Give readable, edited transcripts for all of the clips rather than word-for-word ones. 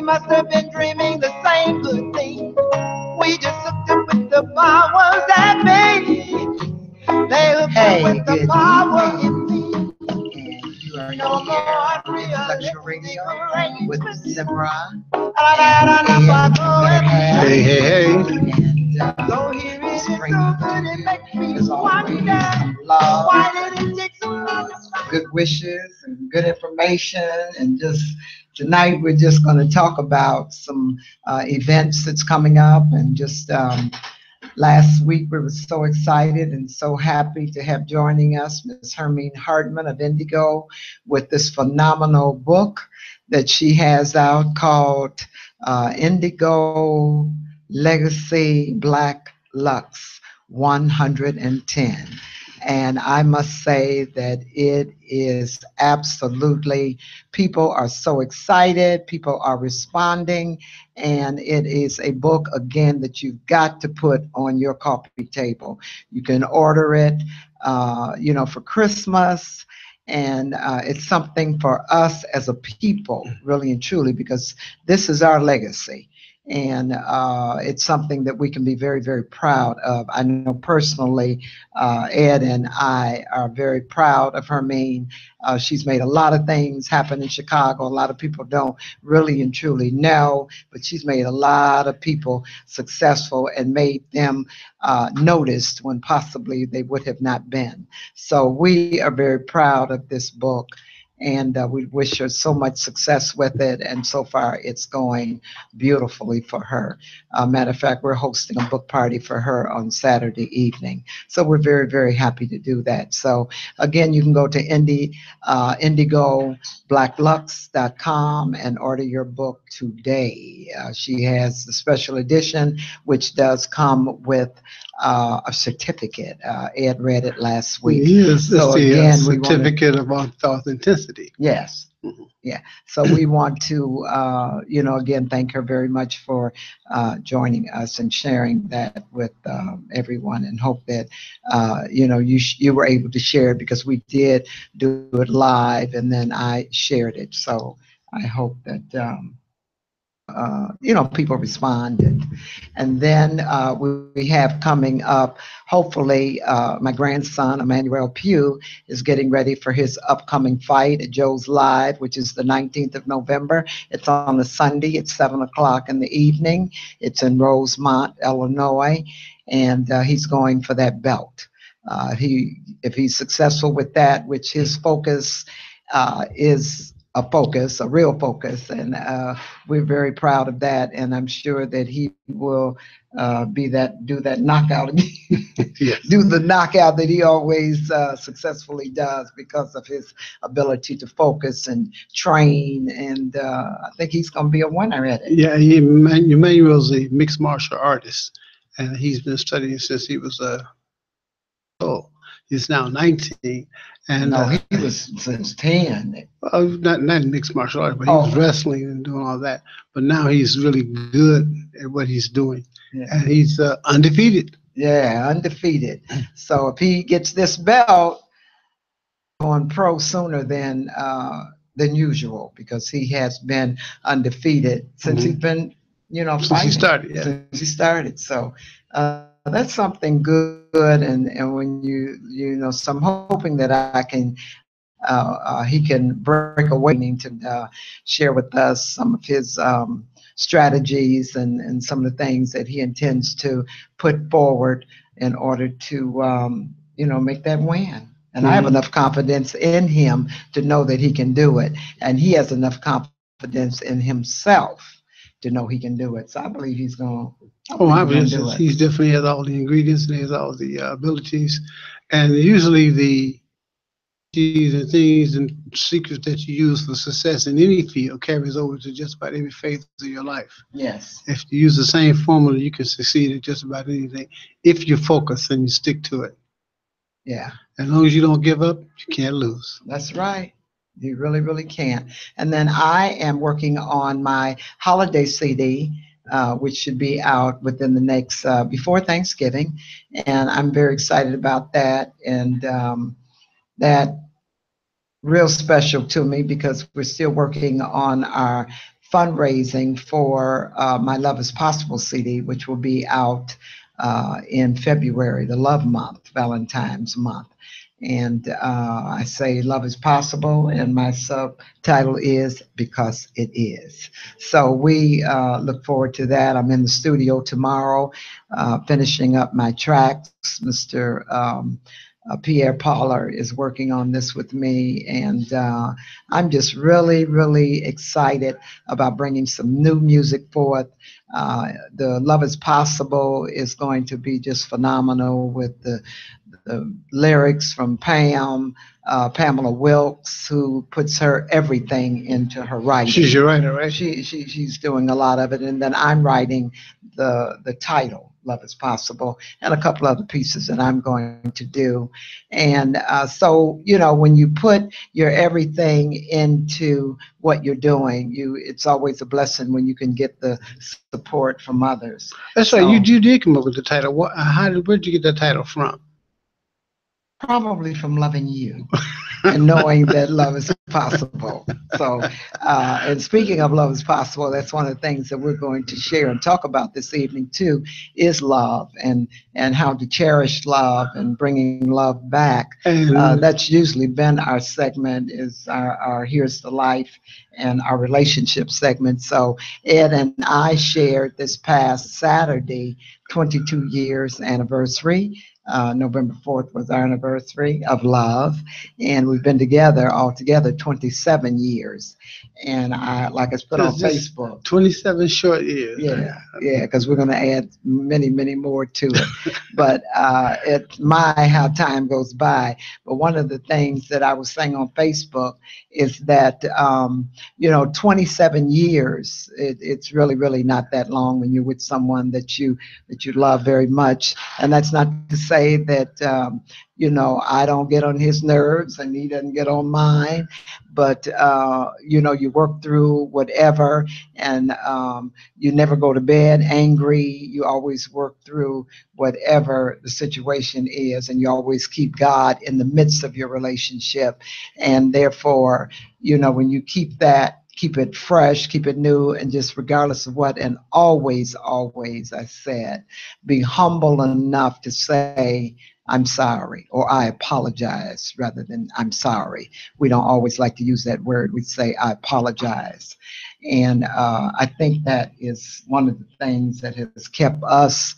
We must have been dreaming the same good thing. We just hooked up with the powers that be. They hooked up with the power in me. And you are here on Intellectual Radio with Zemrah. Hey, hey, hey. And just bringing to you, as always, some love, good wishes, and good information. And just tonight, we're just going to talk about some events that's coming up. And just last week, we were so excited and so happy to have joining us Ms. Hermine Hartman of Indigo with this phenomenal book that she has out called Indigo Legacy Black Lux 110. And I must say that it is absolutely, people are so excited, people are responding, and it is a book, again, that you've got to put on your coffee table. You can order it, for Christmas. And it's something for us as a people, really and truly, because this is our legacy. And it's something that we can be very, very proud of. I know personally, Ed and I are very proud of Hermine. She's made a lot of things happen in Chicago. A lot of people don't really and truly know, but she's made a lot of people successful and made them noticed when possibly they would have not been. So we are very proud of this book. And we wish her so much success with it. And so far, it's going beautifully for her. Matter of fact, we're hosting a book party for her on Saturday evening. So we're very, very happy to do that. So again, you can go to IndigoBlackLux.com and order your book today. She has the special edition, which does come with a certificate. Ed read it last week. Yes, so the again, certificate of authenticity. Yes. Yeah. So we want to, again, thank her very much for joining us and sharing that with everyone, and hope that, you were able to share it, because we did do it live and then I shared it. So I hope that, people responded. And then we have coming up, hopefully, my grandson, Emmanuel Pugh, is getting ready for his upcoming fight at Joe's Live, which is the 19th of November. It's on a Sunday. It's 7 o'clock in the evening. It's in Rosemont, Illinois, and he's going for that belt. If he's successful with that, which his focus is a real focus, and we're very proud of that. And I'm sure that he will do that knockout, Yes. do the knockout that he always successfully does, because of his ability to focus and train. And I think he's going to be a winner at it. Yeah, Emmanuel's a mixed martial artist, and he's been studying since he was old. He's now 19, and no, he was since 10. Not mixed martial arts, but he was wrestling and doing all that. But now he's really good at what he's doing, and he's undefeated. Yeah, undefeated. So if he gets this belt, going pro sooner than usual, because he has been undefeated since he's been, Since fighting. he started. Yeah. Since he started. So that's something good. And when so I'm hoping that I can, he can break away to share with us some of his strategies and some of the things that he intends to put forward in order to, make that win. And I have enough confidence in him to know that he can do it. And he has enough confidence in himself to know he can do it. So I believe he's going to do it. He definitely has all the ingredients and he has all the abilities. And usually the keys and things and secrets that you use for success in any field carries over to just about every phase of your life. Yes. If you use the same formula, you can succeed at just about anything if you focus and you stick to it. Yeah. As long as you don't give up, you can't lose. That's right. You really, really can't. And then I am working on my holiday CD, which should be out within the next, before Thanksgiving. And I'm very excited about that. And that real special to me, because we're still working on our fundraising for my Love is Possible CD, which will be out in February, the Love Month, Valentine's Month. And I say love is possible, and my subtitle is Because It Is. So we look forward to that. I'm in the studio tomorrow, finishing up my tracks. Mr. Pierre Paula is working on this with me, and I'm just really, really excited about bringing some new music forth. The Love is Possible is going to be just phenomenal with the lyrics from Pamela Wilkes, who puts her everything into her writing. She's your writer, right? She's doing a lot of it, and then I'm writing the title, Love is Possible, and a couple other pieces that I'm going to do. And so, when you put your everything into what you're doing, it's always a blessing when you can get the support from others. That's right. You did come up with the title. Where'd you get that title from? Probably from loving you and knowing that love is possible. So, and speaking of love is possible, that's one of the things that we're going to share and talk about this evening too, is love and how to cherish love and bringing love back. That's usually been our segment, is our Here's the Life and our relationship segment. So Ed and I shared this past Saturday, 22 years anniversary. November 4th was our anniversary of love, and we've been together altogether 27 years. And I put on Facebook. 27 short years. Yeah, because we're going to add many, many more to it. But how time goes by. But one of the things that I was saying on Facebook is that 27 years. It's really, really not that long when you're with someone that you love very much. And that's not to say that I don't get on his nerves and he doesn't get on mine, but you work through whatever, and you never go to bed angry. You always work through whatever the situation is, and you always keep God in the midst of your relationship. And therefore, when you keep it fresh, keep it new, and just regardless of what, and always, I said, be humble enough to say, I'm sorry, or I apologize, rather than I'm sorry. We don't always like to use that word. We say, I apologize. And I think that is one of the things that has kept us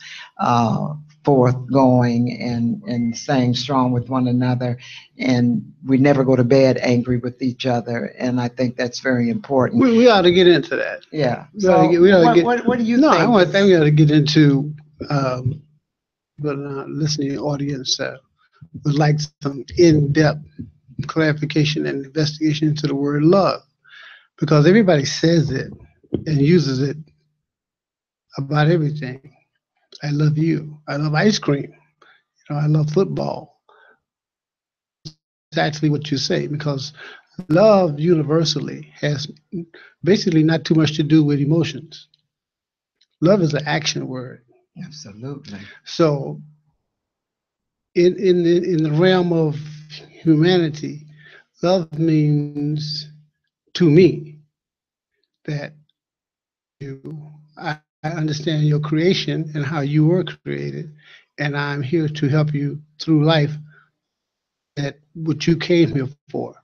forth going and staying strong with one another. And we never go to bed angry with each other. And I think that's very important. We ought to get into that. Yeah. What do you think? I think we ought to get into but listening audience would like some in-depth clarification and investigation into the word love, because everybody says it and uses it about everything. I love you. I love ice cream. I love football. It's actually what you say, because love universally has basically not too much to do with emotions. Love is an action word. Absolutely. So in the realm of humanity, love means to me that I understand your creation and how you were created, and I'm here to help you through life, that what you came here for,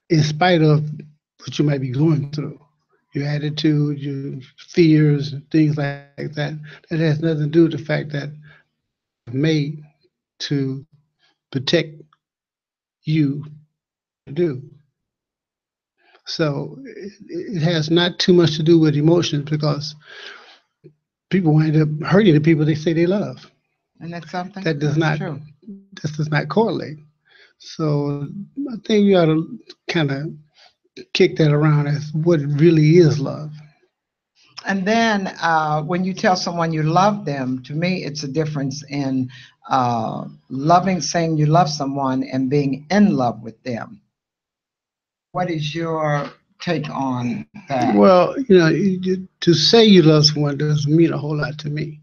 in spite of what you might be going through, your attitude, your fears, and things like that. That has nothing to do with the fact that I'm made to protect you to do. So it has not too much to do with emotions, because people wind up hurting the people they say they love. And that's something that does not correlate. So I think we ought to kind of kick that around as what really is love. And then when you tell someone you love them, to me, it's a difference in saying you love someone and being in love with them. What is your take on that? Well, to say you love someone doesn't mean a whole lot to me.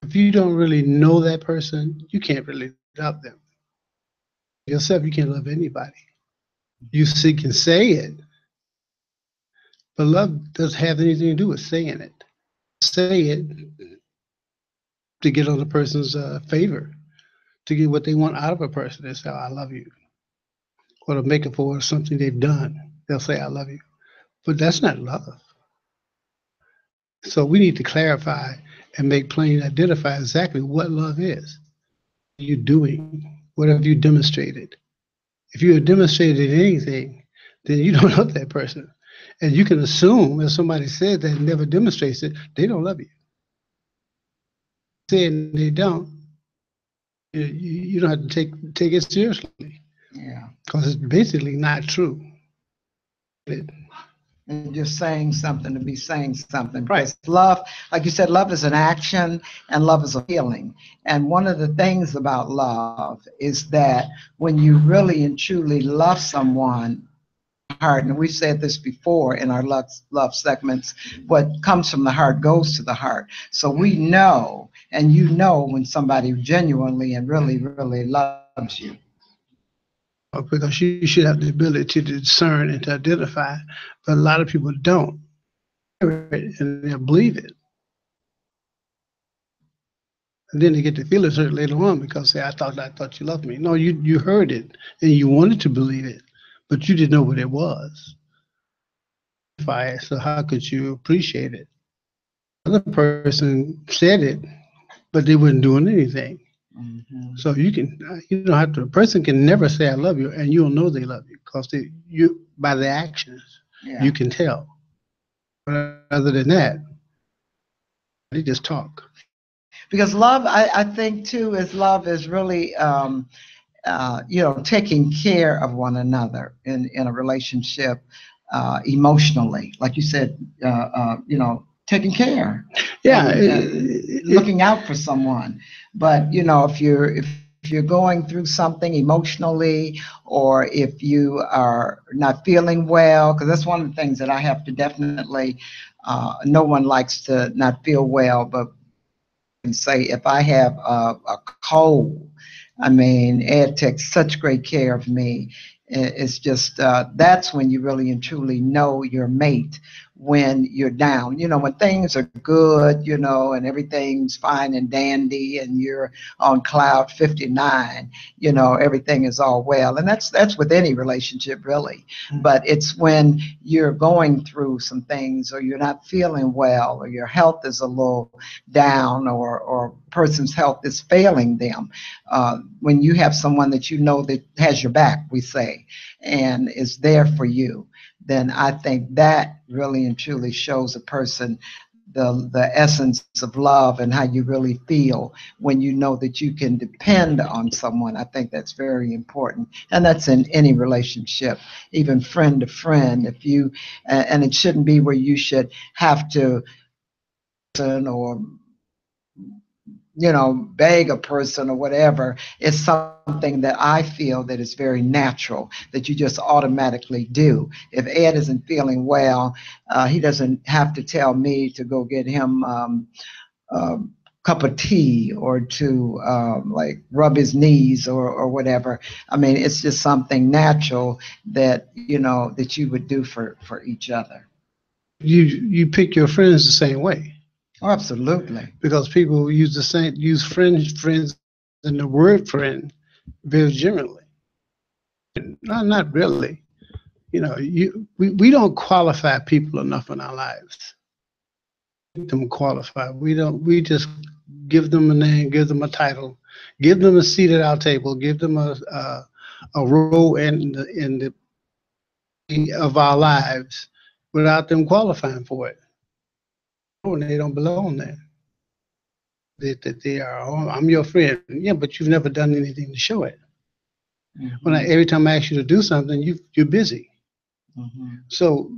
If you don't really know that person, you can't really love them. Yourself, you can't love anybody. You can say it, But love doesn't have anything to do with saying it. Say it to get on the person's favor, to get what they want out of a person. They say, "I love you," or to make it for something they've done. They'll say, "I love you," but that's not love. So we need to clarify and make plain, identify exactly what love is. What are you doing? What have you demonstrated? If you have demonstrated anything, then you don't love that person. And you can assume if somebody said that and never demonstrates it, they don't love you. Saying they don't, you don't have to take it seriously. Yeah. Because it's basically not true. And just saying something to be saying something. Right. Because love, like you said, love is an action and love is a feeling. And one of the things about love is that when you really and truly love someone, heart, and we've said this before in our love segments, what comes from the heart goes to the heart. So we know, and you know when somebody genuinely and really, really loves you. Because you should have the ability to discern and to identify, but a lot of people don't, and they'll believe it. And then they get to feel it later on because say, I thought you loved me. No, you heard it and you wanted to believe it, but you didn't know what it was. So how could you appreciate it? The other person said it, but they weren't doing anything. Mm-hmm. So you don't have to. A person can never say I love you, and you'll know they love you because you by their actions you can tell. But other than that, they just talk. Because love, I think too, is love is really taking care of one another in a relationship emotionally, like you said, taking care. Yeah, looking out for someone. But if you're going through something emotionally, or if you are not feeling well, because that's one of the things that I have to definitely. No one likes to not feel well, but say if I have a cold, I mean, Ed takes such great care of me. It's just that's when you really and truly know your mate, when you're down. When things are good, and everything's fine and dandy and you're on cloud 59, everything is all well. And that's with any relationship, really. But it's when you're going through some things, or you're not feeling well, or your health is a little down, or person's health is failing them. When you have someone that that has your back, we say, and is there for you, then I think that really and truly shows a person the essence of love and how you really feel when you know that you can depend on someone. I think that's very important, and that's in any relationship, even friend to friend. If you and it shouldn't be where you should have to or beg a person or whatever. It's something that I feel that is very natural, that you just automatically do. If Ed isn't feeling well, he doesn't have to tell me to go get him a cup of tea, or to like rub his knees, or whatever. I mean, it's just something natural that that you would do for each other. You pick your friends the same way. Oh, absolutely. Because people use friends, and the word friend very generally. No, not really. We don't qualify people enough in our lives. Them qualify. We just give them a name, give them a title, give them a seat at our table, give them a role in the of our lives without them qualifying for it. And they don't belong there. That they are, oh, I'm your friend. Yeah, but you've never done anything to show it. Mm-hmm. Every time I ask you to do something, you're busy. Mm-hmm. So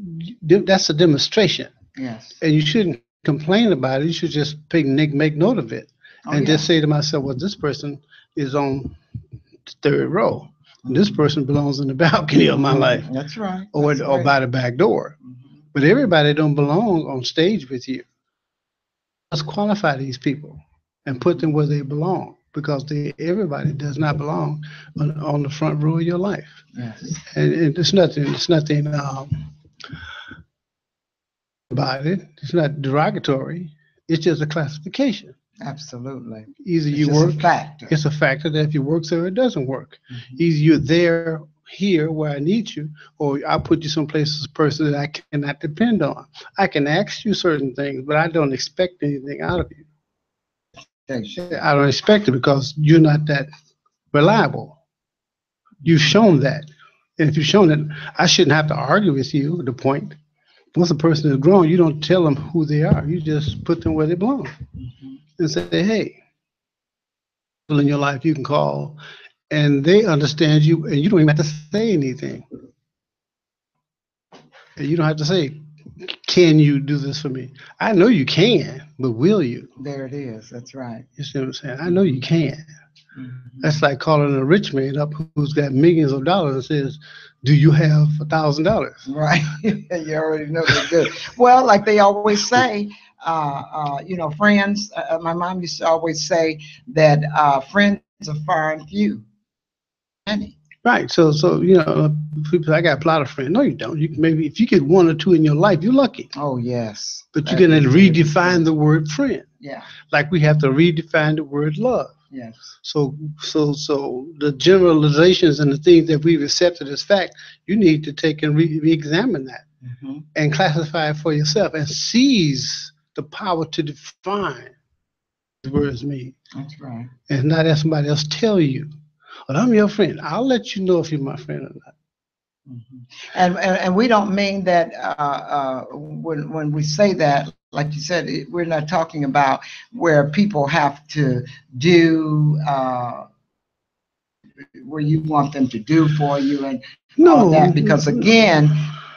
that's a demonstration. Yes. And you shouldn't complain about it. You should just make note of it, and just say to myself, well, this person is on the third row. Mm-hmm. This person belongs in the balcony of my life. That's right. Or by the back door. Mm-hmm. But everybody don't belong on stage with you. Let's qualify these people and put them where they belong, because everybody does not belong on the front row of your life. Yes. And it's nothing about it. It's not derogatory. It's just a classification. Absolutely. Either It's you just a work, factor. it's a factor that if it works or it doesn't work. Mhm. Either you're there, here where I need you, or I'll put you someplace as a person that I cannot depend on. I can ask you certain things, but I don't expect anything out of you. Expectation. I don't expect it because you're not that reliable. You've shown that. And if you've shown that, I shouldn't have to argue with you, the point. Once a person is grown, you don't tell them who they are. You just put them where they belong Mhm. and say, hey, people in your life you can call, and they understand you, and you don't even have to say anything. And you don't have to say, can you do this for me? I know you can, but will you? There it is. That's right. You see what I'm saying? I know you can. Mhm. That's like calling a rich man up who's got millions of dollars and says, do you have $1,000? Right. You already know they do. Well, like they always say, friends. My mom used to always say that friends are far and few. Many. Right. So people say, I got a lot of friends. No, you don't. You can maybe if you get one or two in your life, you're lucky. Oh yes. But you're That gonna is very redefine true. the word friend. Yeah. Like we have to redefine the word love. Yes. So the generalizations and the things that we've accepted as fact, you need to take and re-examine that Hmm. and classify it for yourself and seize the power to define what words mean. That's right. And not have somebody else tell you, well, I'm your friend. I'll let you know if you're my friend or not. Mhm. And we don't mean that when we say that, like you said, we're not talking about where people have to do where you want them to do for you and all of No, that, because again,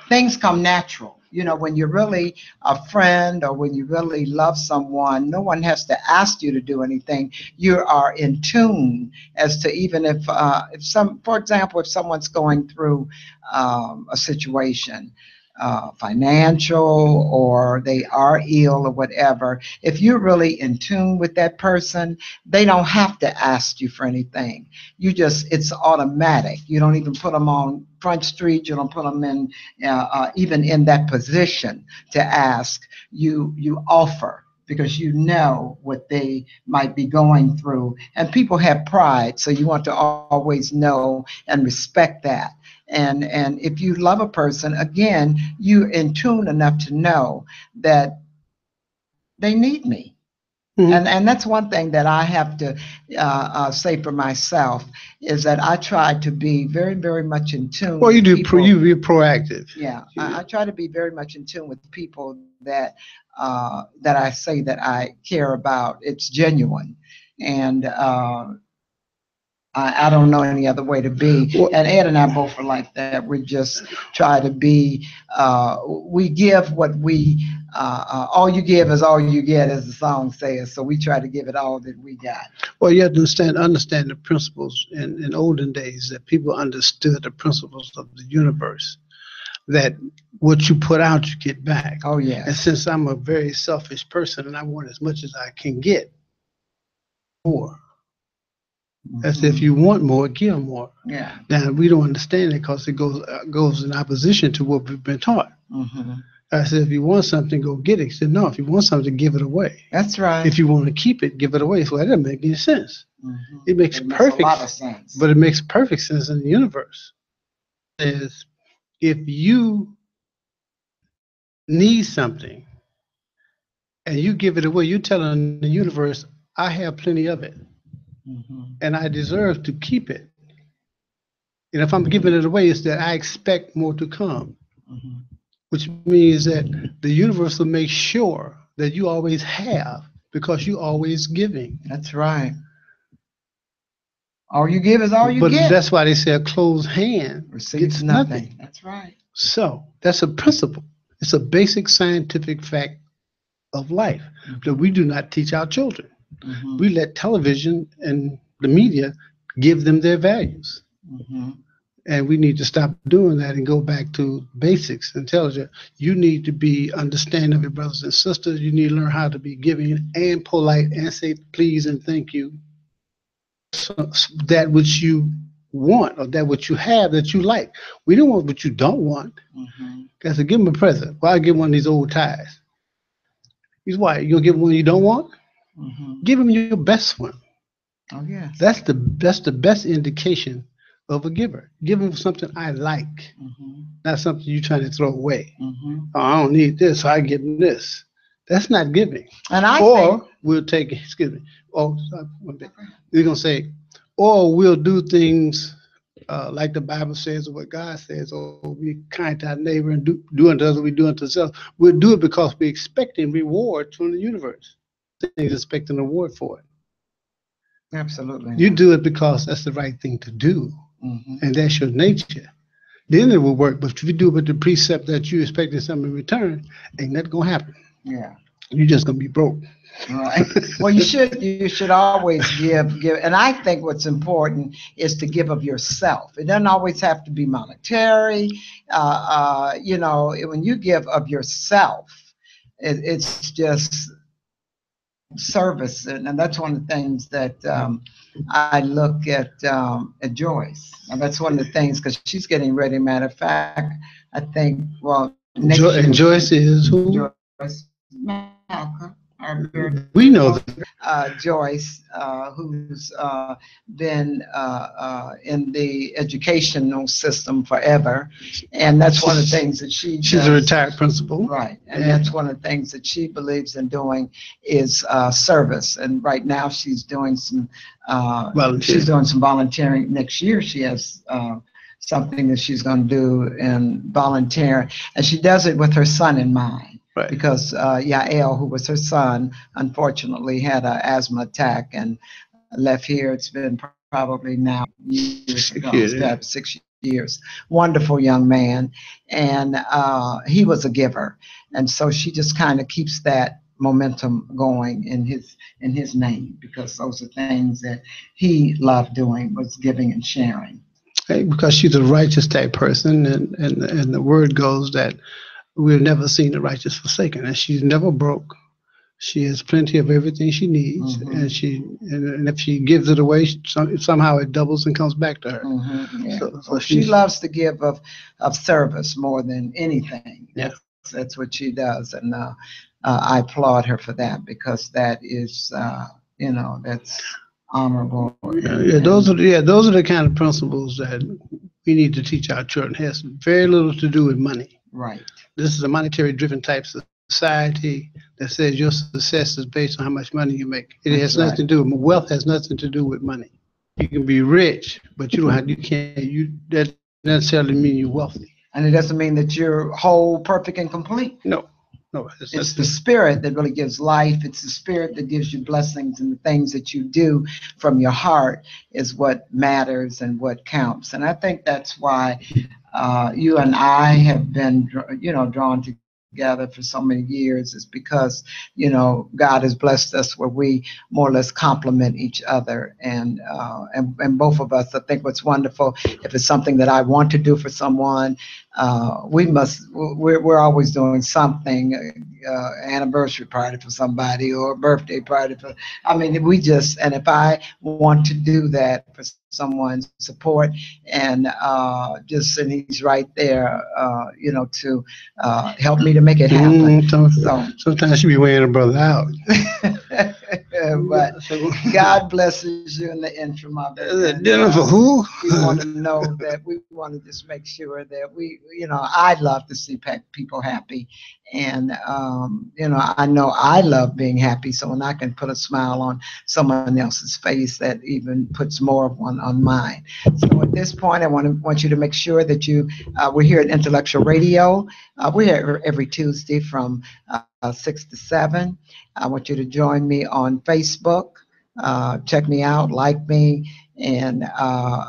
things come natural. When you're really a friend or when you really love someone, no one has to ask you to do anything. You are in tune as to, even for example, if someone's going through a situation, financial, or they are ill or whatever, if you're really in tune with that person, they don't have to ask you for anything. It's automatic. You don't even put them on Front Street. You don't put them in even in that position to ask. You offer because you know what they might be going through. And people have pride, so you want to always know and respect that. And if you love a person, again, you're in tune enough to know that they need me. mhm. And that's one thing that I have to say for myself, is that I try to be very, very much in tune Well, you with do. people. You're proactive. Yeah, I try to be very much in tune with people that I say that I care about. It's genuine, and I don't know any other way to be. Well, And Ed and I both are like that. We just try to be, we give what all you give is all you get, as the song says. So we try to give it all that we got. well, you have to understand the principles in olden days that people understood the principles of the universe. That what you put out, you get back. Oh, And yes. since I'm a very selfish person and I want as much as I can get, more. As if Mhm. you want more, give more. Yeah. Now we don't understand it because it goes in opposition to what we've been taught. Hmm. I said, if you want something, go get it. He said, no, if you want something, give it away. That's right. If you want to keep it, give it away. So that doesn't make any sense. Hmm. It makes It makes a perfect, lot of sense. but it makes perfect sense in the universe. It says, if you need something and you give it away, you're telling the universe, I have plenty of it Hmm. and I deserve to keep it. And if I'm giving it away, it's that I expect more to come, Hmm. which means that the universe will make sure that you always have because you're always giving. That's right. All you give is all you But get. that's why they say a closed hand Receives gets nothing. nothing. That's right. So that's a principle. It's a basic scientific fact of life that we do not teach our children. Hmm. We let television and the media give them their values. Hmm. And we need to stop doing that and go back to basics and tell you, you need to be understanding of your brothers and sisters. You need to learn how to be giving and polite and say please and thank you. So, that which you want, or that what you have that you like. We don't want what you don't want. Because to give them a present. Why give one of these old ties? He's why you gonna give one you don't want? Give him your best one. Oh yes. That's the best indication of a giver. Give him something I like, not something you're trying to throw away. Oh, I don't need this, so I give him this. That's not giving. And We'll take, excuse me. Oh, sorry, one bit. We're gonna say, or we'll do things like the Bible says, or what God says, or be kind to our neighbor and do unto others we do unto ourselves. We'll do it because we're expecting reward from the universe. Things expecting a reward for it. Absolutely. You do it because that's the right thing to do, and that's your nature. Then it will work. But if you do it with the precept that you expecting something in return, ain't nothing gonna happen. Yeah. You're just gonna be broke. Right. Well, you should always give, and I think what's important is to give of yourself. It doesn't always have to be monetary. You know, when you give of yourself, it's just service, and that's one of the things that I look at Joyce, and that's one of the things because she's getting ready. Matter of fact, I think next year. And Joyce is who? Joyce Malcolm. We know that. Joyce, who's been in the educational system forever, and that's one of the things that she's a retired principal, right? And that's one of the things that she believes in doing is service. And right now she's doing some volunteering. Next year she has something that she's going to do in volunteering, and she does it with her son in mind. Right. Because Yael, who was her son, unfortunately had an asthma attack and left here. It's been probably now years ago, 6 years. Wonderful young man, and he was a giver, and so she just kind of keeps that momentum going in his name, because those are things that he loved doing, was giving and sharing. Because she's a righteous type person, and the word goes that we've never seen the righteous forsaken, and she's never broke. She has plenty of everything she needs, and if she gives it away, somehow it doubles and comes back to her. Yeah. So she loves to give of service more than anything. Yeah. That's what she does, and I applaud her for that, because that is, that's honorable. Those are the kind of principles that we need to teach our children. It has very little to do with money. Right. This is a monetary-driven type society that says your success is based on how much money you make. It has nothing to do with wealth. Has nothing to do with money. You can be rich, but that necessarily mean you're wealthy. And it doesn't mean that you're whole, perfect, and complete. No. It's the spirit that really gives life. It's the spirit that gives you blessings, and the things that you do from your heart is what matters and what counts. And I think that's why you and I have been, drawn together for so many years, is because, God has blessed us where we more or less complement each other. And both of us, I think what's wonderful, if it's something that I want to do for someone, we're always doing something, anniversary party for somebody or a birthday party and if I want to do that for someone's support, and and he's right there, to help me to make it happen. Sometimes you be wearing a brother out. But God blesses you in the interim of it. Dinner for who? We want to know that we want to just make sure that I love to see people happy. And, I know I love being happy. So when I can put a smile on someone else's face, that even puts more of one on mine. So at this point, I want you to make sure that we're here at Intellectual Radio. We're here every Tuesday from 6 to 7. I want you to join me on Facebook. Check me out, like me. And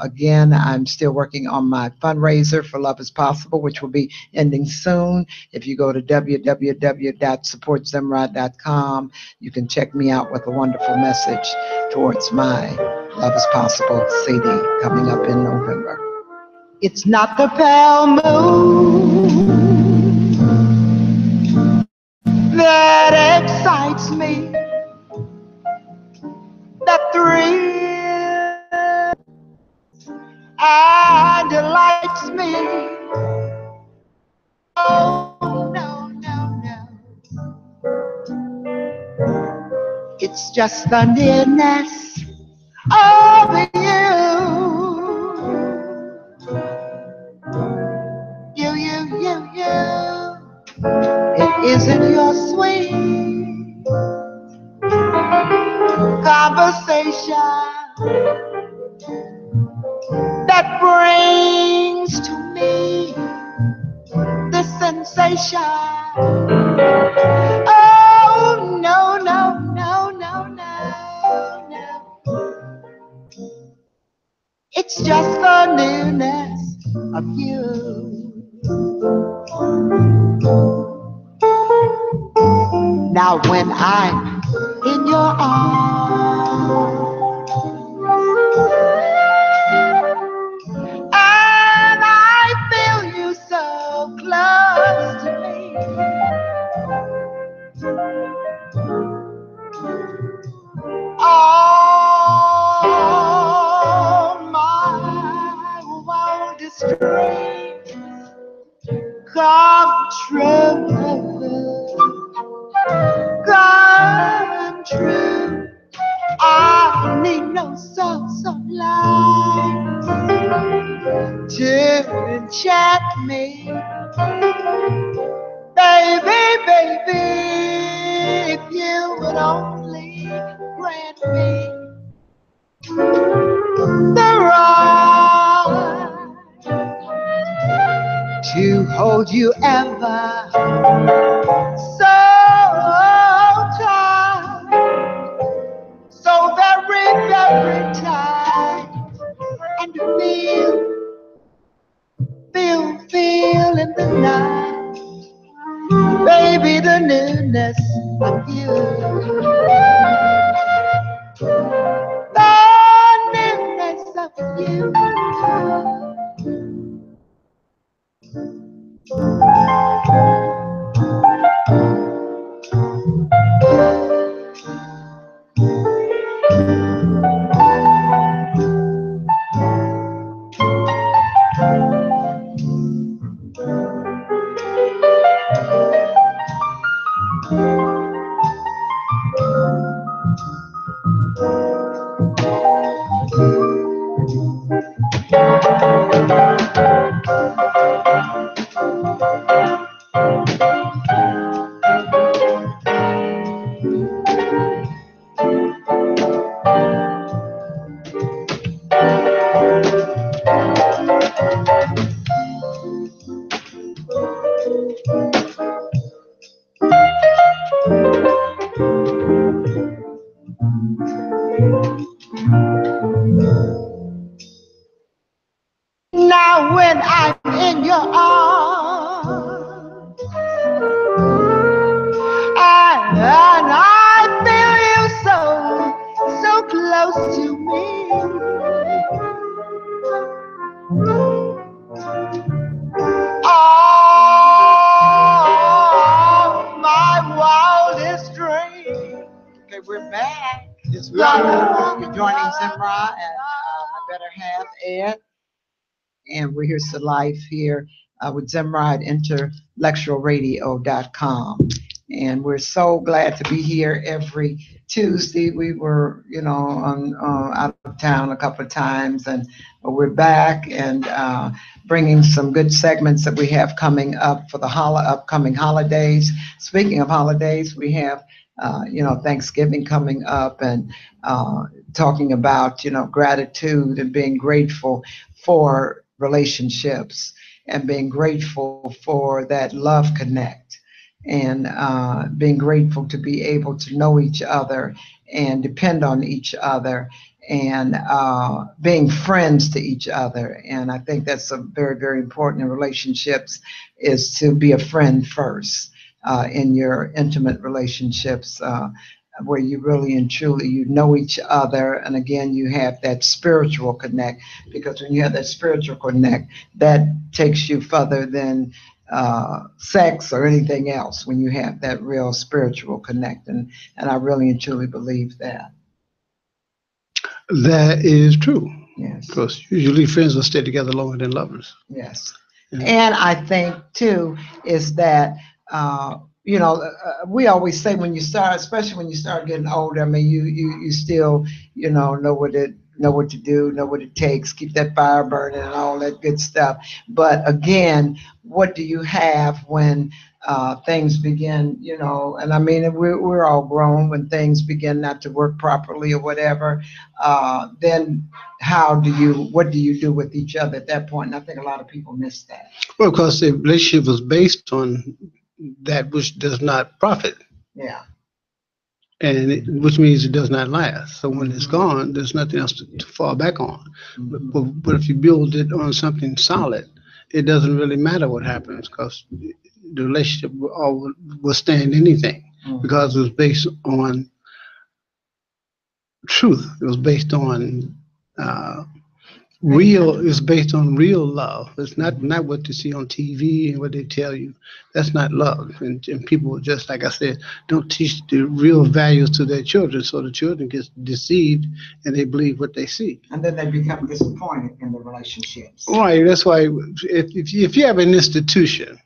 again, I'm still working on my fundraiser for Love is Possible, which will be ending soon. If you go to www.supportzemrah.com, you can check me out with a wonderful message towards my Love is Possible CD coming up in November. It's not the pale moon that excites me, that thrill delights me. Oh, no, no, no. It's just the nearness of you. You. It isn't your sweet conversation that brings to me this sensation. Oh, no, no, no, no, no, no. It's just the newness of you. Now when I'm in your arms and I feel you so close to me, all my wildest dreams come true. Come true. I need no songs of light to enchant me. Baby, baby, if you would only grant me the right to hold you ever so tight, so very, very tight, and feel in the night, baby, the newness of you, the newness of you. Now when I'm in your arms and I feel you so close to me, all my wildest dreams. Okay, we're back. Yes, we are. You're joining Zemrah and my better half, Ed. And we're here to live here with Zemrah at IntellectualRadio.com. And we're so glad to be here every Tuesday. We were, out of town a couple of times, and we're back and bringing some good segments that we have coming up for the upcoming holidays. Speaking of holidays, we have, Thanksgiving coming up, and talking about, gratitude and being grateful for relationships and being grateful for that love connect, and being grateful to be able to know each other and depend on each other, and being friends to each other. And I think that's a very, very important in relationships, is to be a friend first in your intimate relationships, where you really and truly you know each other, and again you have that spiritual connect, because when you have that spiritual connect, that takes you further than sex or anything else, when you have that real spiritual connect, and I really and truly believe that. That is true. Yes. Because usually friends will stay together longer than lovers. Yes. Yeah. And I think too is that we always say when you start, especially when you start getting older. I mean, you still know what to do, know what it takes, keep that fire burning and all that good stuff. But again, what do you have when things begin? And I mean, we're all grown when things begin not to work properly or whatever. Then what do you do with each other at that point? And I think a lot of people miss that. Well, because the relationship was based on that which does not profit. Yeah. And which means it does not last. So when it's Mhm. gone, there's nothing else to fall back on. Mhm. But if you build it on something solid, it doesn't really matter what happens because the relationship will withstand anything because it was based on truth. It was based on real. It's based on real love. It's not what you see on TV and what they tell you. That's not love. And people just like I said, don't teach the real values to their children, so the children get deceived and they believe what they see. And then they become disappointed in the relationships. Right. That's why if you have an institution,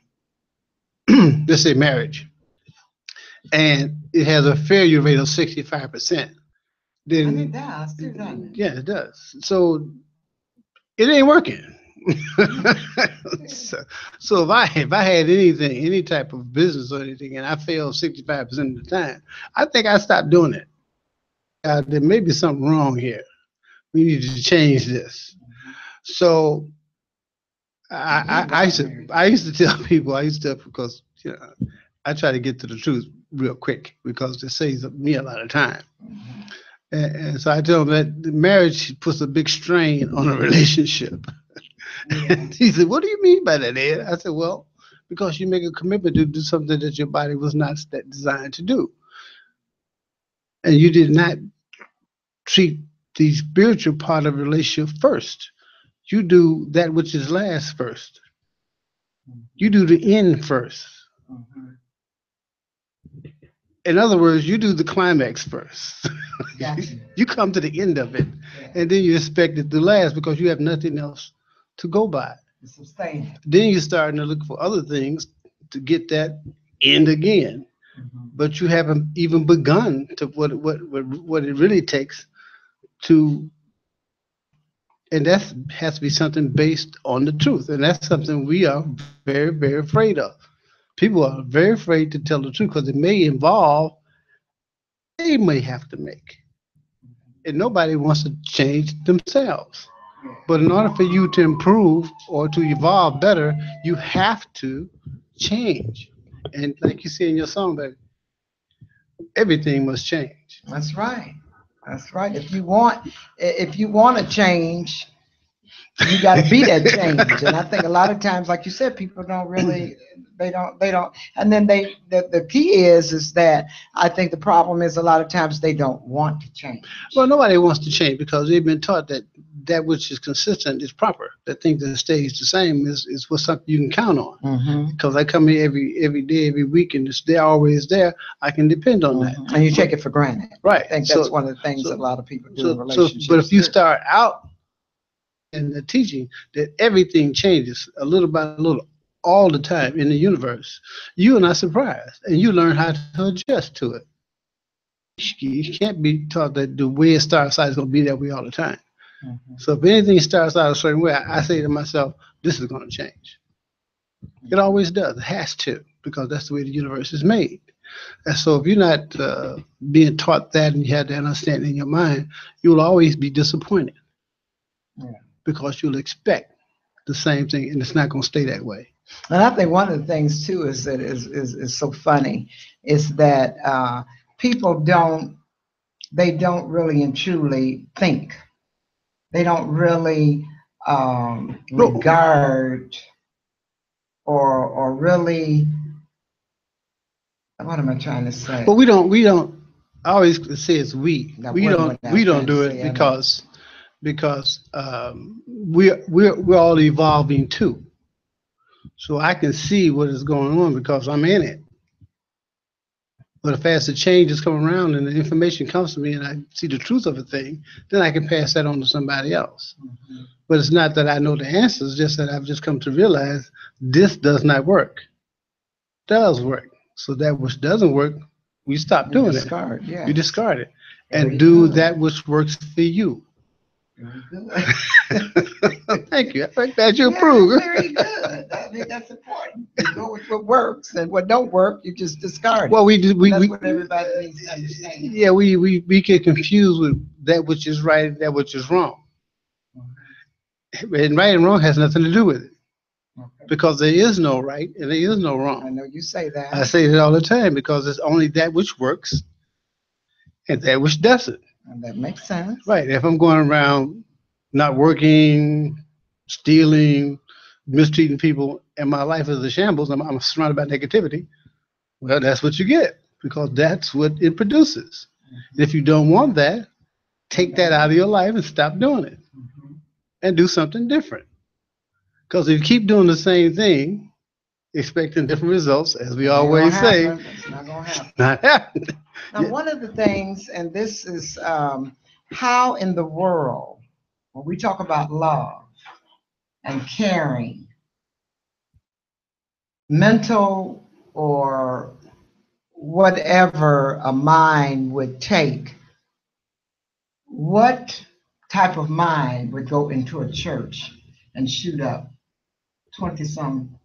let's say marriage, and it has a failure rate of 65%, then And it does too, doesn't it? yeah, it does. So it ain't working. so if I had anything, any type of business or anything, and I failed 65% of the time, I think I stopped doing it. There may be something wrong here. We need to change this. So I used to tell people, because I try to get to the truth real quick because it saves me a lot of time. And so I tell them that the marriage puts a big strain on a relationship. And he said, "What do you mean by that, Ed?" I said, "Well, because you make a commitment to do something that your body was not designed to do. And you did not treat the spiritual part of the relationship first. You do that which is last first. You do the end first. In other words, you do the climax first. You come to the end of it, and then you expect it to last because you have nothing else to go by. Sustain it. Then you're starting to look for other things to get that end again. But you haven't even begun to what it really takes to, and that has to be something based on the truth, and that's something we are very, very afraid of. People are very afraid to tell the truth because it may involve they may have to make, and nobody wants to change themselves. But in order for you to improve or to evolve better, you have to change. And like you say in your song, baby, everything must change. That's right. That's right. If you want to change, you got to be that change. And I think a lot of times, like you said, people don't really, they don't. And then the key is that I think the problem is a lot of times they don't want to change. Well, nobody wants to change because they've been taught that that which is consistent is proper. That thing that stays the same is what something you can count on. Because I come here every day, every week, and they're always there. I can depend on that. And you take it for granted. Right. I think that's one of the things a lot of people do in relationships. But if you start out in the teaching that everything changes a little by little all the time in the universe, you are not surprised, and you learn how to adjust to it. You can't be taught that the way it starts out is going to be that way all the time. So if anything starts out a certain way, I say to myself, this is going to change. It always does. It has to, because that's the way the universe is made. And so if you're not being taught that and you have that understanding in your mind, you'll always be disappointed. Because you'll expect the same thing, and it's not going to stay that way. And I think one of the things too is that is so funny is that people don't really and truly think. They don't really regard or really. What am I trying to say? Well, we don't. I always say it's we. No, We don't do it because we're all evolving too. So I can see what is going on because I'm in it. But if as the changes come around and the information comes to me and I see the truth of a thing, then I can pass that on to somebody else. Mhm. But it's not that I know the answers, just that I've just come to realize this does not work. Does work. So that which doesn't work, we stop You doing it. discard, You yes. discard it Very and do good. that which works for you. Very good. Thank you. I'm glad you Yeah, approve. very good. I mean, that's important. You go with what works, and what don't work, you just discard it. Well, we do. And that's what everybody needs to understand. Yeah, we get confused with that which is right and that which is wrong. And right and wrong has nothing to do with it Okay. because there is no right and there is no I wrong. know you say that. I say it all the time because it's only that which works and that which doesn't. And that makes sense. Right. If I'm going around not working, stealing, mistreating people, and my life is a shambles, I'm surrounded by negativity, well, that's what you get because that's what it produces. If you don't want that, take that out of your life and stop doing it Mhm. and do something different. Because if you keep doing the same thing, expecting different results, as we Ain't gonna always say, happen. It's not going to happen. not happening. Now, one of the things, and this is how in the world, when we talk about love and caring, mental or whatever a mind would take, what type of mind would go into a church and shoot up 20 some,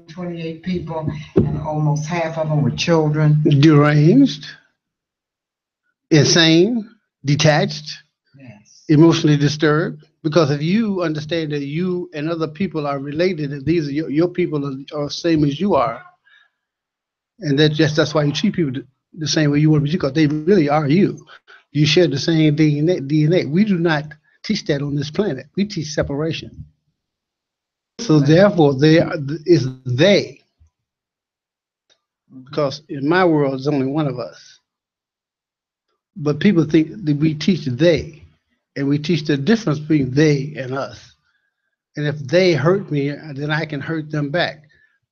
28 people, and almost half of them were children? Deranged, insane, detached, Yes. emotionally disturbed. Because if you understand that you and other people are related, that these are your people are same as you are, and that's why you treat people the same way you want to be, because they really are you. You share the same DNA. We do not teach that on this planet. We teach separation. So therefore, is they. Because in my world, there's only one of us. But people think that we teach they, and we teach the difference between they and us. And if they hurt me, then I can hurt them back.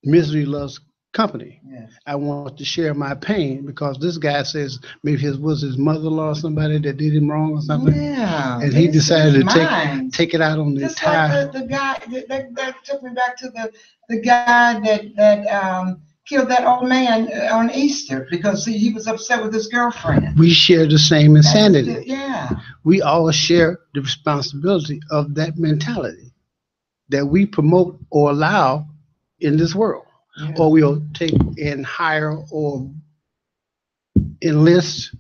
Misery loves company. Yes. I want to share my pain because this guy says maybe his mother-in-law or somebody that did him wrong or something, Yeah. and he decided to Mine. take it out on the Just entire. like the guy that took me back to the guy that killed that old man on Easter because he was upset with his girlfriend. We share the same insanity. Yeah. We all share the responsibility of that mentality that we promote or allow in this world, Yeah. or we'll take and hire or enlist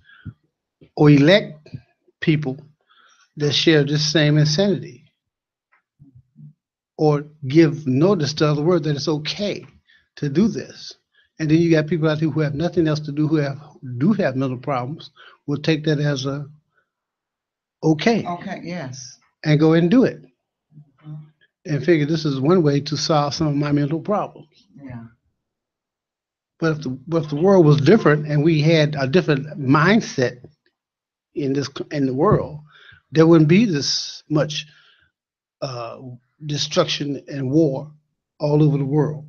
or elect people that share this same insanity, or give notice to other world that it's okay to do this. And then you got people out there who have nothing else to do, do have mental problems, will take that as a okay Okay. Yes. and go ahead and do it Mhm. and figure this is one way to solve some of my mental problems. Yeah. But if the world was different and we had a different mindset in the world, there wouldn't be this much uh, destruction and war all over the world.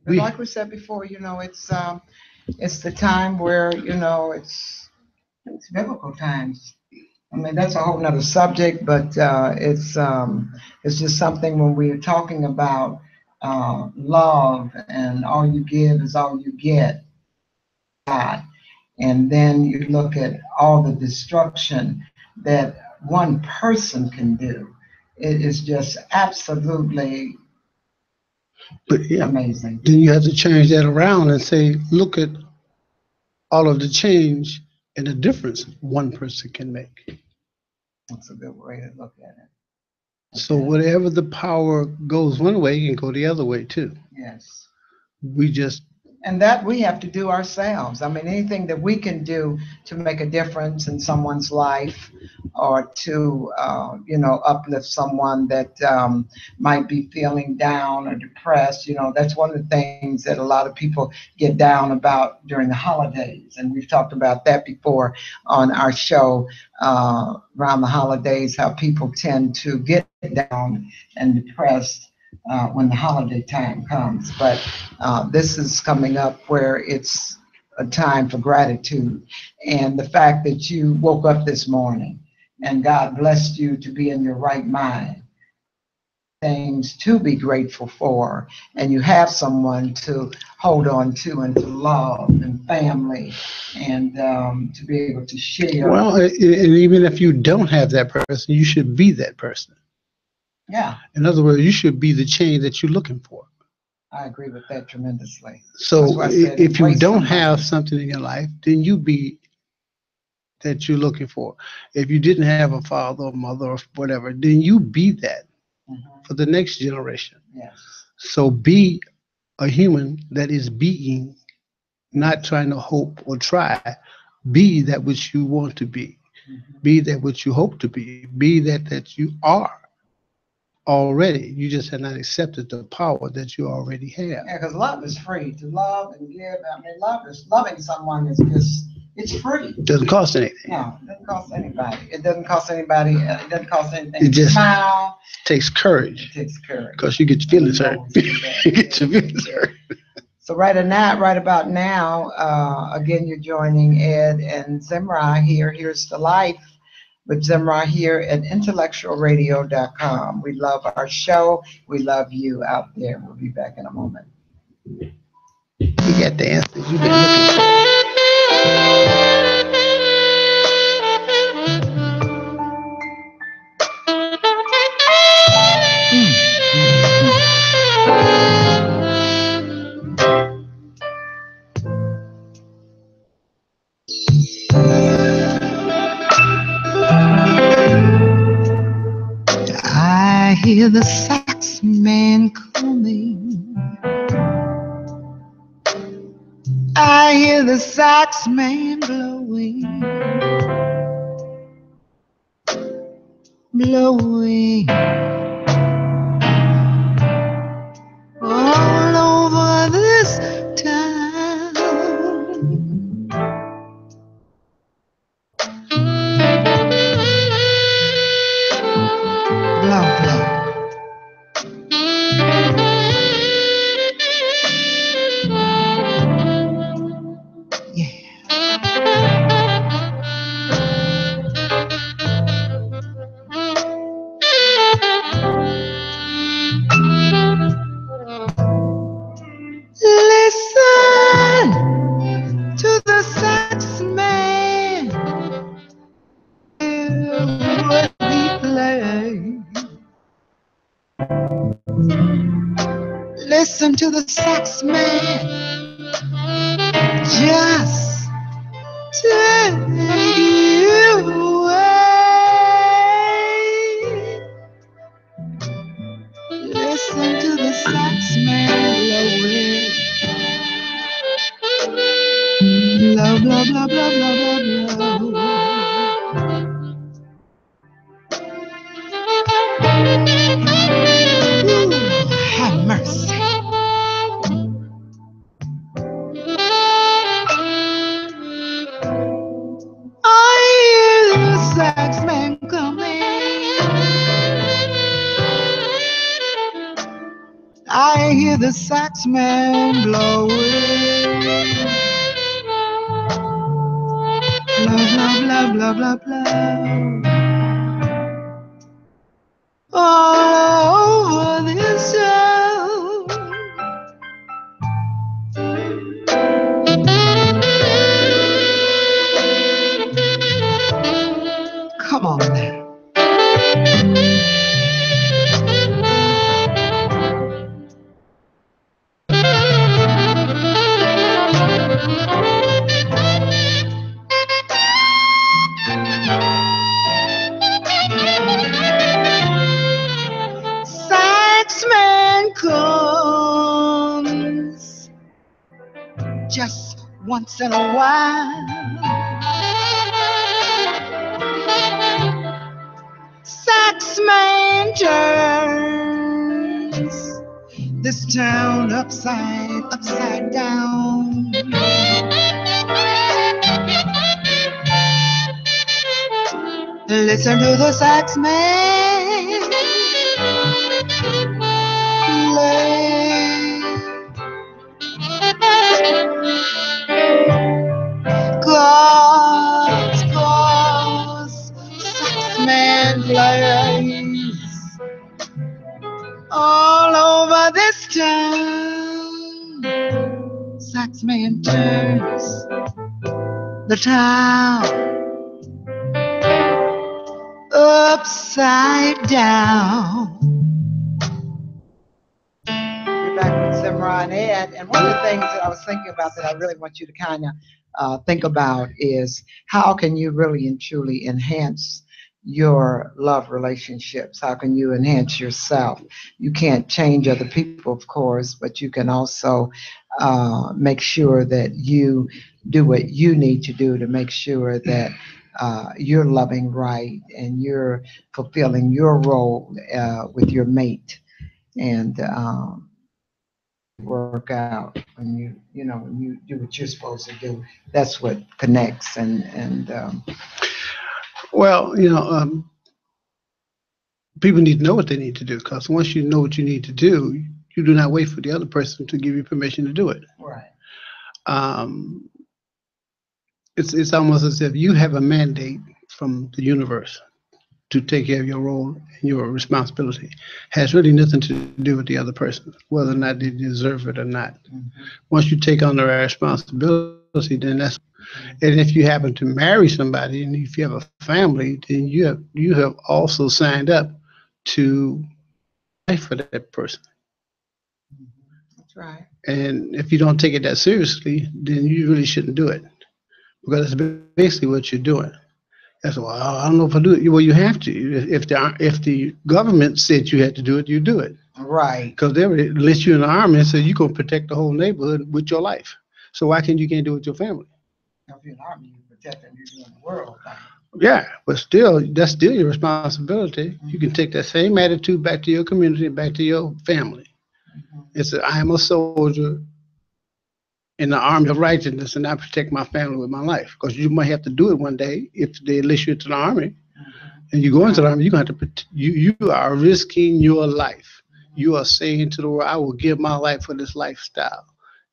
But like we said before, it's the time where it's biblical times. I mean, that's a whole nother subject, but it's just something when we're talking about love and all you give is all you get, God. And then you look at all the destruction that one person can do. It is just absolutely But yeah, amazing. then you have to change that around and say, look at all of the change and the difference one person can make. That's a good way to look at it. So whatever the power goes one way, it can go the other way too. Yes. We just And that we have to do ourselves. I mean, anything that we can do to make a difference in someone's life or to, uplift someone that might be feeling down or depressed, that's one of the things that a lot of people get down about during the holidays. And we've talked about that before on our show around the holidays, how people tend to get down and depressed when the holiday time comes. But this is coming up where it's a time for gratitude. And the fact that you woke up this morning and God blessed you to be in your right mind, things to be grateful for, and you have someone to hold on to and to love and family and to be able to share. Well, and even if you don't have that person, you should be that person. Yeah. In other words, you should be the change that you're looking for. I agree with that tremendously. So if you don't have somebody. something in your life, then you be that you're looking for. If you didn't have a father or mother or whatever, then you be that for the next generation. Yes. So be a human that is being, not trying to hope or try. Be that which you want to be. Be that which you hope to be. Be that you are already. You just have not accepted the power that you already have. Yeah, because love is free. To love and give. I mean, loving someone is just, it's free. It doesn't cost anything. No, it doesn't cost anybody. It doesn't cost anybody. It doesn't cost anything. It just smile. Takes courage. It takes courage. Because you get your feelings hurt. You get your feelings hurt. So right about now, again, you're joining Ed and Zemrah here. Here's the life with Zemrah here at IntellectualRadio.com. We love our show. We love you out there. We'll be back in a moment. You got the answers you've been looking for. I hear the sax man coming. I hear the sax man blowing, blowing all over this town. Blow, blow. Listen to the sax man. Hear what he plays. Listen to the sax man. Just take you away. Listen to the sax man blowing. Blow, blow, blow, blow, blow, blow, blow. Ooh, have mercy. I hear the sax man coming. I hear the sax man blowing. Blah, blah, blah, blah, blah, blah. All over this town. Come on now. Saxman comes just once in a while. Saxman turns this town upside down. Listen to the sax man play. this town, Saxman turns the town upside down. We're back with Zemrah and Ed, and one of the things that I was thinking about that I really want you to kind of think about is how can you really and truly enhance your love relationships? How can you enhance yourself? You can't change other people, of course, but you can also make sure that you do what you need to do to make sure that you're loving right and you're fulfilling your role with your mate. And work out when you do what you're supposed to do. That's what connects and Well, people need to know what they need to do, because once you know what you need to do, you do not wait for the other person to give you permission to do it. right. Um, it's almost as if you have a mandate from the universe to take care of your role and your responsibility. Has really nothing to do with the other person, whether or not they deserve it or not. Once you take on the responsibility, then that's. And if you happen to marry somebody, and if you have a family, then you have also signed up to fight for that person. That's right. And if you don't take it that seriously, then you really shouldn't do it, because that's basically what you're doing. That's why I don't know if I do it. Well, you have to. If the government said you had to do it, you do it. Right. Because they would enlist you in the army and say you're gonna protect the whole neighborhood with your life. So why can't you do it with your family? If you're in the army, you protect them, you're doing the world thing. Yeah, but still, that's still your responsibility. You can take that same attitude back to your community, back to your family. It's I am a soldier in the army of righteousness, and I protect my family with my life. Because you might have to do it one day if they enlist you into the army, and you go into the army. You're gonna have to. You are risking your life. You are saying to the world, "I will give my life for this lifestyle,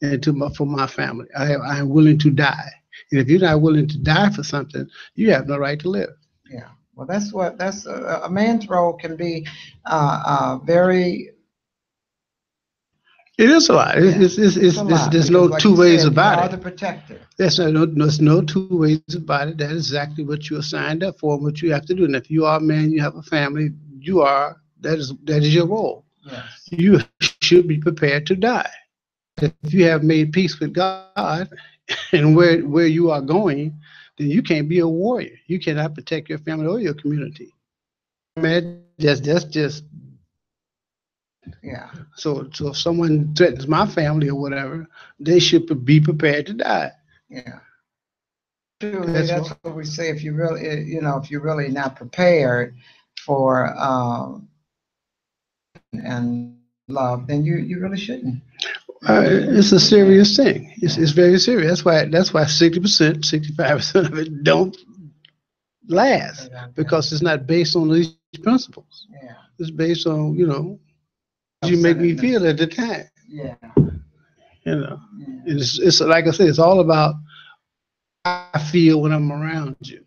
and for my family. I am willing to die." And if you're not willing to die for something, you have no right to live. Yeah. Well, that's a man's role can be very. It is a lot. There's no two ways about it. You are the protector. There's no two ways about it. That is exactly what you're signed up for and what you have to do. And if you are a man, you have a family, that is your role. Yes. You should be prepared to die. If you have made peace with God and where you are going, then you can't be a warrior. You cannot protect your family or your community. Man, that's just. Yeah. So if someone threatens my family or whatever, they should be prepared to die. Yeah. Truly, that's what we say. If you're really not prepared for and love, then you really shouldn't. It's a serious thing. It's very serious. That's why 60%, 65% of it don't last, because it's not based on these principles. Yeah. It's based on you make me feel at the time. Yeah. It's like I said, it's all about how I feel when I'm around you.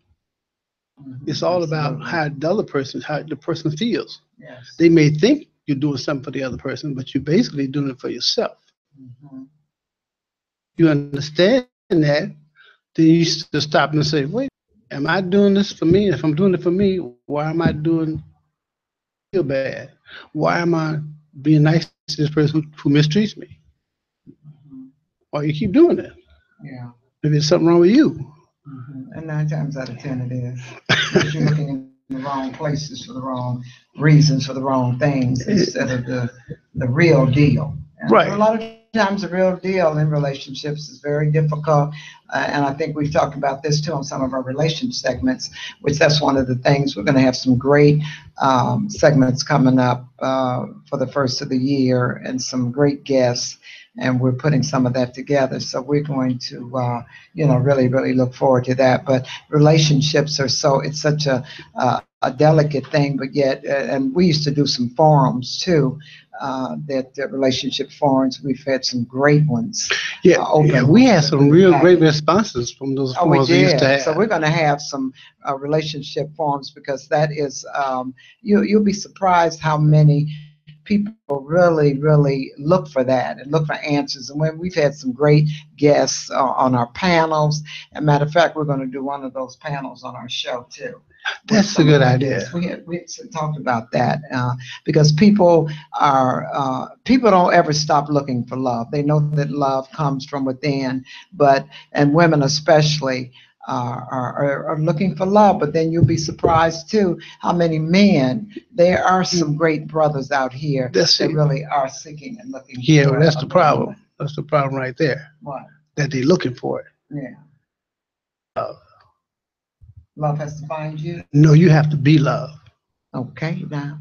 It's all about how the person feels. Yes. They may think you're doing something for the other person, but you're basically doing it for yourself. You understand that, then you just stop and say, wait, am I doing this for me? If I'm doing it for me, why am I doing feel bad? Why am I being nice to this person who mistreats me? Or you keep doing it. Yeah. Maybe there's something wrong with you. And 9 times out of 10 it is. Because you're looking in the wrong places for the wrong reasons, for the wrong things, instead of the real deal. And right. A lot of times the real deal in relationships is very difficult. And I think we've talked about this too on some of our relationship segments, which that's one of the things. We're going to have some great segments coming up for the first of the year and some great guests. And we're putting some of that together. So we're going to, really, really look forward to that. But relationships are it's such a delicate thing, but yet, and we used to do some forums too, relationship forums. We've had some great ones. We had some real great responses from those forums we used to have. So we're going to have some relationship forums, because that is, you'll be surprised how many people really, really look for that and look for answers. And when we've had some great guests on our panels. As a matter of fact, we're going to do one of those panels on our show too. That's a good idea. We talked about that because people don't ever stop looking for love. They know that love comes from within, and women especially are looking for love. But then you'll be surprised too how many men. There are some great brothers out here that really are seeking and looking. Yeah, well, that's the problem. Woman. That's the problem right there. What? That they're looking for it. Yeah. Love has to find you? No, you have to be love. Okay, now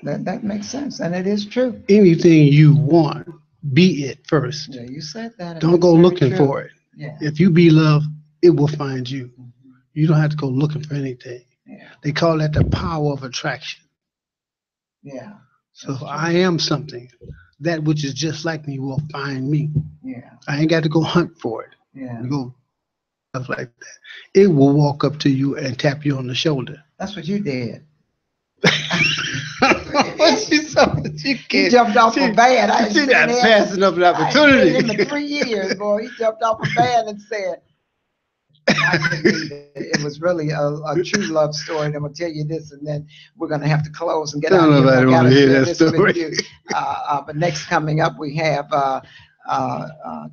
that makes sense, and it is true. Anything you want, be it first. Yeah, you said that. Don't go looking for it. Yeah. If you be love, it will find you. Mm-hmm. You don't have to go looking for anything. Yeah. They call that the power of attraction. Yeah. So if I am something, that which is just like me will find me. Yeah. I ain't got to go hunt for it. Yeah. You go stuff like that. It will walk up to you and tap you on the shoulder. That's what you did. He jumped off a van. She's not passing up an opportunity. In the 3 years, boy, he jumped off a van and said, it was really a true love story. And I'm going to tell you this, and then we're going to have to close and get out of here. Nobody want to hear that story. But next coming up, we have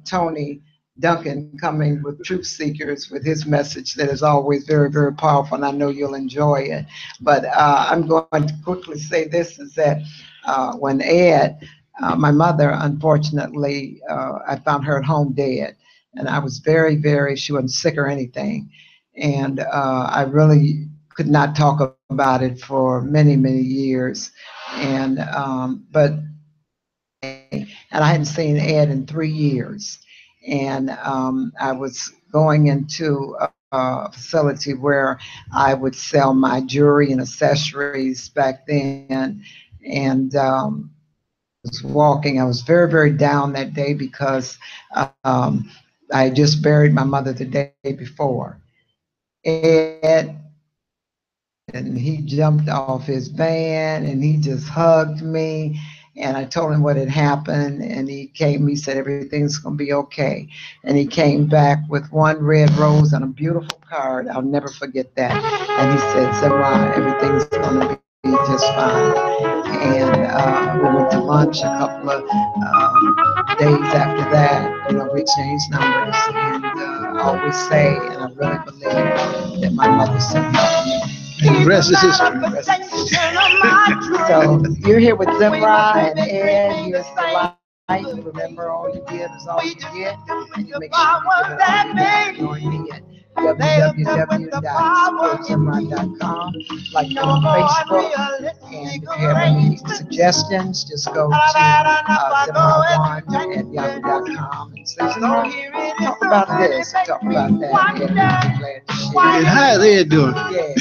Tony Duncan coming with Truth Seekers with his message that is always very, very powerful, and I know you'll enjoy it. But I'm going to quickly say this, is that when Ed, my mother, unfortunately, I found her at home dead, and I was very, very, she wasn't sick or anything, and I really could not talk about it for many, many years, and I hadn't seen Ed in 3 years. And I was going into a facility where I would sell my jewelry and accessories back then. And I was walking. I was very, very down that day because I had just buried my mother the day before. And he jumped off his van and he just hugged me. And I told him what had happened, and he said, everything's going to be okay. And he came back with one red rose and a beautiful card. I'll never forget that. And he said, Zemrah, everything's going to be just fine. And we went to lunch a couple of days after that. We exchanged numbers. And I always say, and I really believe, that my mother sent me. And the rest is history. So you're here with Zemrah and Ed. Here's the light. Remember, all you get is all you get. And you make sure you get it www.supportzemrah.com. Like on Facebook. And if you have any suggestions, just go to Zemrah1@yahoo.com and say, Zemrah, talk about this, talk about that. And we'll be glad to share. And how are they doing? Yeah.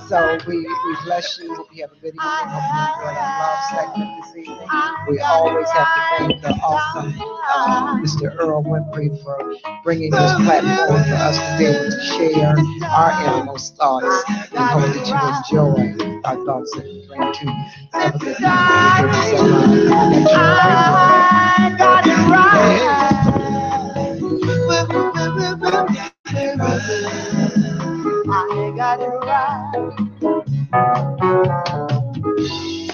So we bless you. Hope you have a good evening. Hope you enjoyed our love segment this evening. We always have to thank the awesome Mr. Earl Winfrey for bringing this platform for us to be able to share our innermost thoughts, and hope that you enjoy our thoughts that we bring to you. Have a good night. I got it right.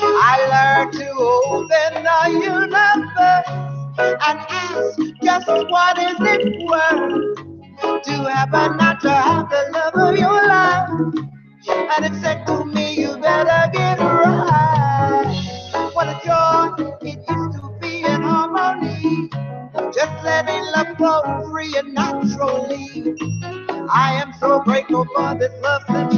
I learned to open the universe and ask just what is it worth to have or not to have the love of your life. And it said to me, you better get right. What a joy it is to be in harmony, just letting love flow free and naturally. I am so grateful for this love that